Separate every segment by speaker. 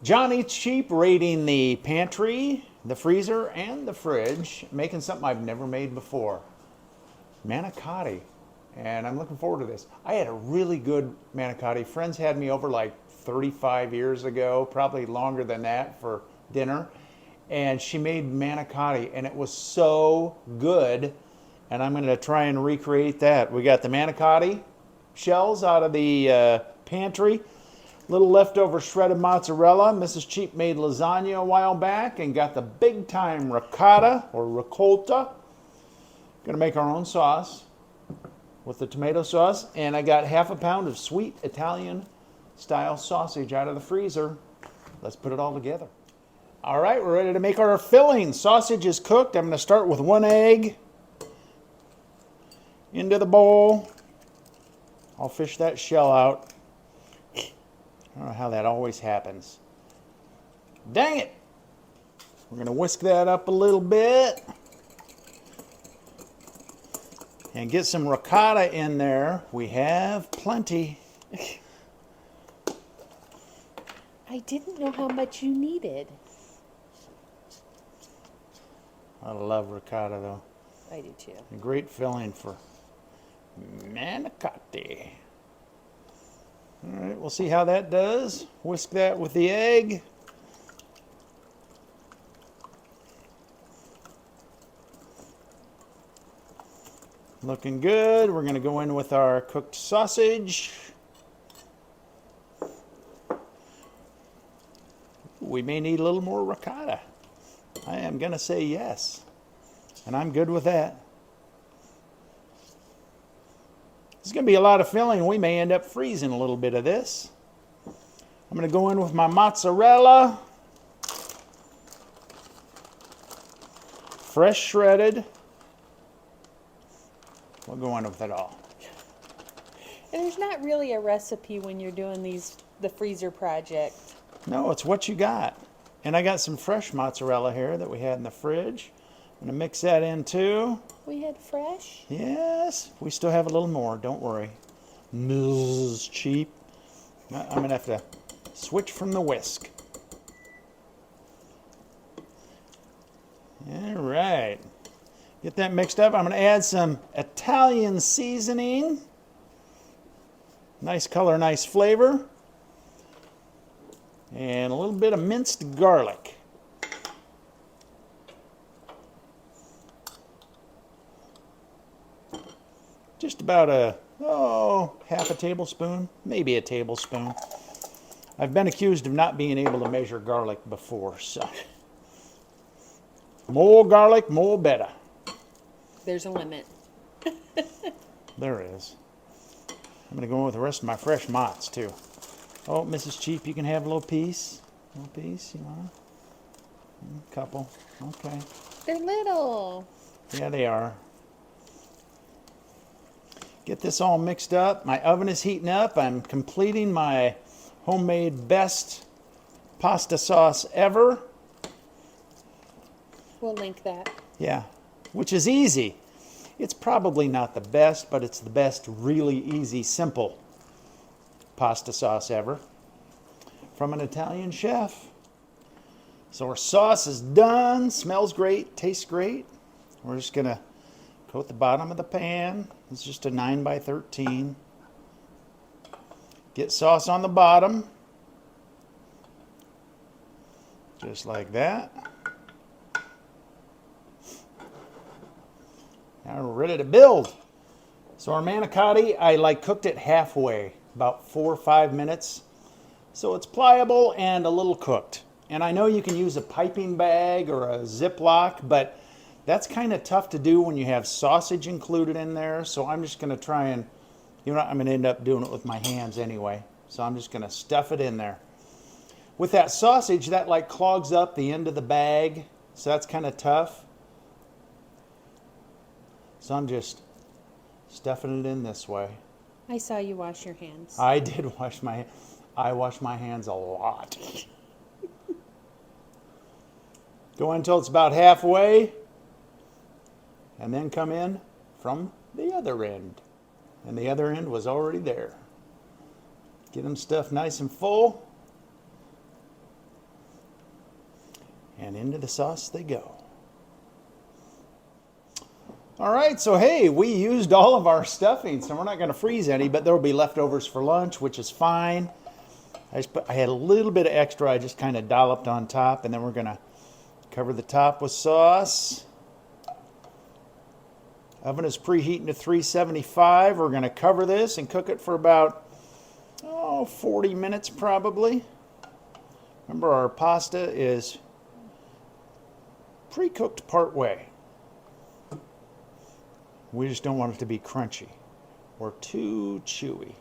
Speaker 1: John Eats Cheap, raiding the pantry, the freezer, and the fridge, making something I've never made before. Manicotti. And I'm looking forward to this. I had a really good manicotti. Friends had me over like 35 years ago, probably longer than that, for dinner. And she made manicotti, and it was so good. And I'm going to try and recreate that. We got the manicotti shells out of the pantry. Little leftover shredded mozzarella. Mrs. Cheap made lasagna a while back and got the big time ricotta or ricotta. Gonna make our own sauce with the tomato sauce. And I got half a pound of sweet Italian style sausage out of the freezer. Let's put it all together. All right, we're ready to make our filling. Sausage is cooked. I'm gonna start with 1 egg into the bowl. I'll fish that shell out. I don't know how that always happens. Dang it! We're going to whisk that up a little bit. And get some ricotta in there. We have plenty.
Speaker 2: I didn't know how much you needed.
Speaker 1: I love ricotta though.
Speaker 2: I do too.
Speaker 1: A great filling for manicotti. All right, we'll see how that does. Whisk that with the egg. Looking good. We're going to go in with our cooked sausage. We may need a little more ricotta. I am going to say yes. And I'm good with that. It's going to be a lot of filling. We may end up freezing a little bit of this. I'm going to go in with my mozzarella. Fresh shredded. We'll go in with it all.
Speaker 2: And there's not really a recipe when you're doing the freezer project.
Speaker 1: No, it's what you got. And I got some fresh mozzarella here that we had in the fridge. I'm going to mix that in too.
Speaker 2: We had fresh?
Speaker 1: Yes, we still have a little more, don't worry. Mrs. Cheap. I'm going to have to switch from the whisk. All right. Get that mixed up. I'm going to add some Italian seasoning. Nice color, nice flavor. And a little bit of minced garlic. Just about half a tablespoon, maybe a tablespoon. I've been accused of not being able to measure garlic before, so. More garlic, more better.
Speaker 2: There's a limit.
Speaker 1: There is. I'm going to go in with the rest of my fresh mozz, too. Oh, Mrs. Cheap, you can have a little piece. A little piece, you want? A couple. Okay.
Speaker 2: They're little.
Speaker 1: Yeah, they are. Get this all mixed up. My oven is heating up. I'm completing my homemade best pasta sauce ever.
Speaker 2: We'll link that.
Speaker 1: Yeah, which is easy. It's probably not the best, but it's the best really easy, simple pasta sauce ever from an Italian chef. So our sauce is done. Smells great, tastes great. We're just going to coat the bottom of the pan. It's just a 9 by 13. Get sauce on the bottom. Just like that. Now we're ready to build. So our manicotti, I cooked it halfway, about 4 or 5 minutes. So it's pliable and a little cooked. And I know you can use a piping bag or a Ziploc, but that's kind of tough to do when you have sausage included in there. So I'm just going to try and, I'm going to end up doing it with my hands anyway. So I'm just going to stuff it in there. With that sausage, that clogs up the end of the bag. So that's kind of tough. So I'm just stuffing it in this way.
Speaker 2: I saw you wash your hands.
Speaker 1: I did wash my hands. I wash my hands a lot. Go until it's about halfway. And then come in from the other end. And the other end was already there. Get them stuffed nice and full. And into the sauce they go. All right, so hey, we used all of our stuffing, so we're not going to freeze any, but there will be leftovers for lunch, which is fine. I had a little bit of extra I just kind of dolloped on top, and then we're going to cover the top with sauce. Oven is preheating to 375. We're going to cover this and cook it for about 40 minutes probably. Remember, our pasta is pre-cooked part way. We just don't want it to be crunchy or too chewy.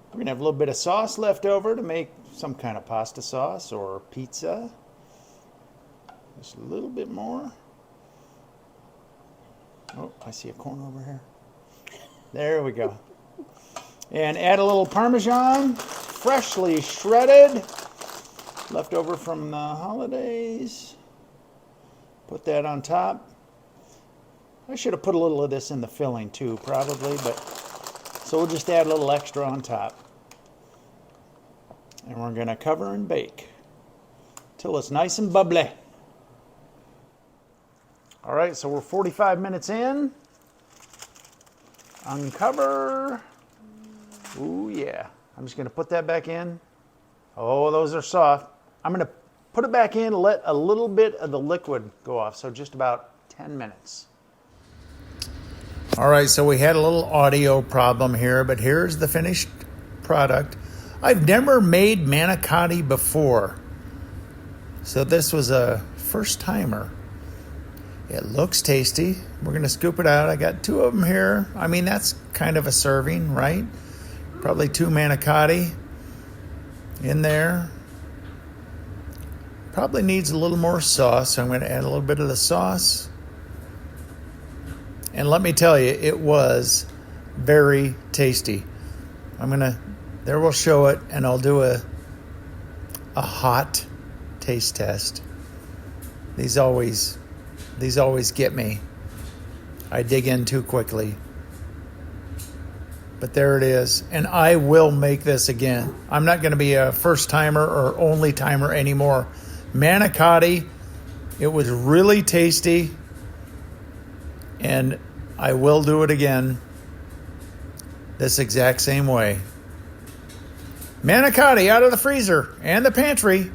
Speaker 1: We're going to have a little bit of sauce left over to make some kind of pasta sauce or pizza. Just a little bit more. Oh, I see a corn over here. There we go. And add a little Parmesan, freshly shredded, left over from the holidays. Put that on top. I should have put a little of this in the filling too, probably, but so we'll just add a little extra on top. And we're going to cover and bake till it's nice and bubbly. All right, so we're 45 minutes in. Uncover. Ooh, yeah. I'm just going to put that back in. Oh, those are soft. I'm going to put it back in, let a little bit of the liquid go off, so just about 10 minutes. All right, so we had a little audio problem here, but here's the finished product. I've never made manicotti before, so this was a first timer. It looks tasty. We're going to scoop it out. I got 2 of them here. I mean, that's kind of a serving, right? Probably 2 manicotti in there. Probably needs a little more sauce, so I'm going to add a little bit of the sauce. And let me tell you, it was very tasty. There we'll show it, and I'll do a hot taste test. These always get me. I dig in too quickly. But there it is. And I will make this again. I'm not going to be a first timer or only timer anymore. Manicotti, it was really tasty. And I will do it again this exact same way. Manicotti out of the freezer and the pantry.